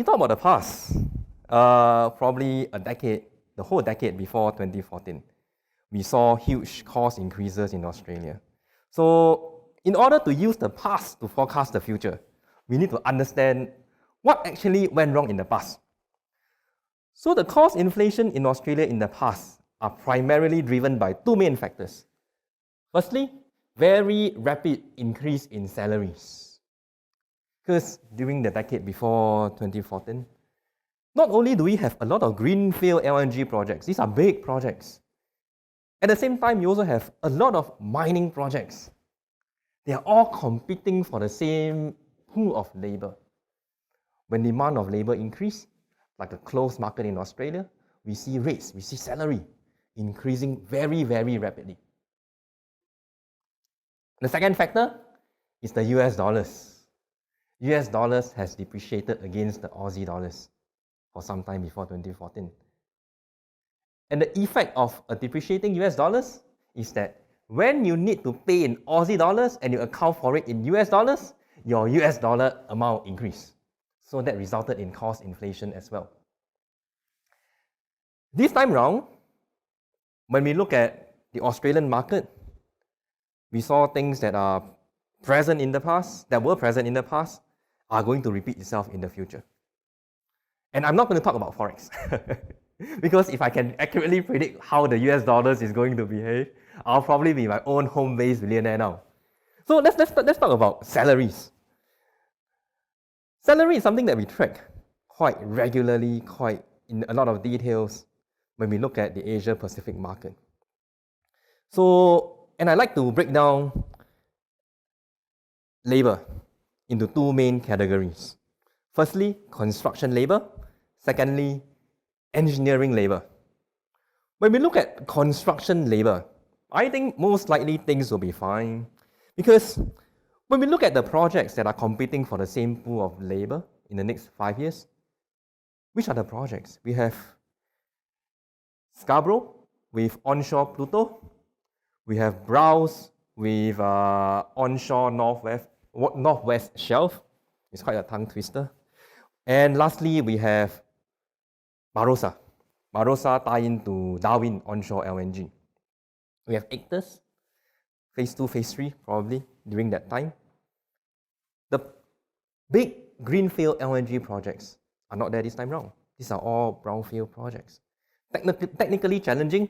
talk about the past, probably a decade, the whole decade before 2014, we saw huge cost increases in Australia. So in order to use the past to forecast the future, we need to understand what actually went wrong in the past. So the cost inflation in Australia in the past are primarily driven by two main factors. Firstly, very rapid increase in salaries. Because during the decade before 2014, not only do we have a lot of greenfield LNG projects, these are big projects. At the same time, you also have a lot of mining projects. They are all competing for the same pool of labor. When demand of labor increase, like a closed market in Australia, we see rates, we see salary increasing very, very rapidly. The second factor is the US dollars. US dollars has depreciated against the Aussie dollars for some time before 2014. And the effect of a depreciating US dollars is that when you need to pay in Aussie dollars and you account for it in US dollars, your US dollar amount increase. So that resulted in cost inflation as well. This time round, when we look at the Australian market, we saw things that are present in the past, that were present in the past, are going to repeat itself in the future. And I'm not going to talk about Forex. Because if I can accurately predict how the US dollars is going to behave, I'll probably be my own home-based billionaire now. So let's talk about salaries. Salary is something that we track quite regularly, quite in a lot of details when we look at the Asia-Pacific market. So, and I like to break down labor into two main categories. Firstly, construction labor. Secondly, engineering labor. When we look at construction labor, I think most likely things will be fine, because when we look at the projects that are competing for the same pool of labor in the next 5 years, which are the projects? We have Scarborough with onshore Pluto. We have Browse with onshore northwest shelf. It's quite a tongue twister. And lastly, we have Barossa. Barossa tie into Darwin onshore LNG. We have Ichthys, phase 2, phase 3, probably during that time. The big greenfield LNG projects are not there this time round. These are all brownfield projects. Technically challenging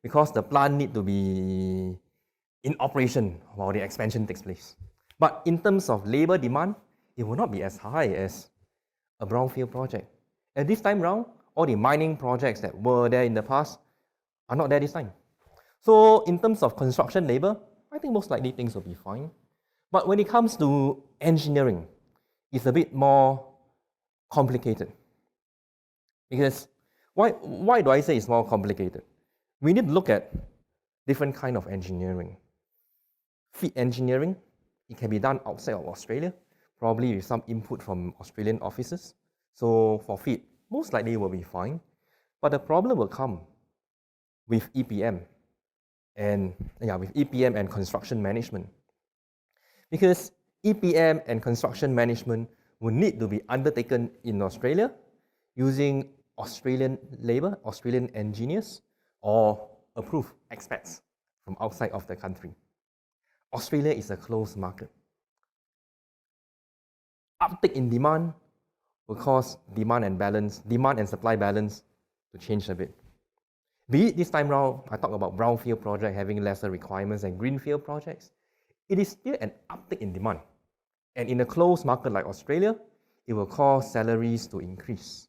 because the plant need to be in operation while the expansion takes place. But in terms of labor demand, it will not be as high as a brownfield project. And this time round, all the mining projects that were there in the past are not there this time. So in terms of construction labor, I think most likely things will be fine. But when it comes to engineering, it's a bit more complicated. Because why do I say it's more complicated? We need to look at different kind of engineering. Feed engineering, it can be done outside of Australia, probably with some input from Australian offices. So for feed, most likely it will be fine. But the problem will come with EPM and construction management. Because EPM and construction management will need to be undertaken in Australia using Australian labor, Australian engineers, or approved expats from outside of the country. Australia is a closed market. Uptick in demand will cause demand and supply balance to change a bit. Be it this time round, I talk about brownfield project having lesser requirements than greenfield projects, it is still an uptick in demand. And in a closed market like Australia, it will cause salaries to increase.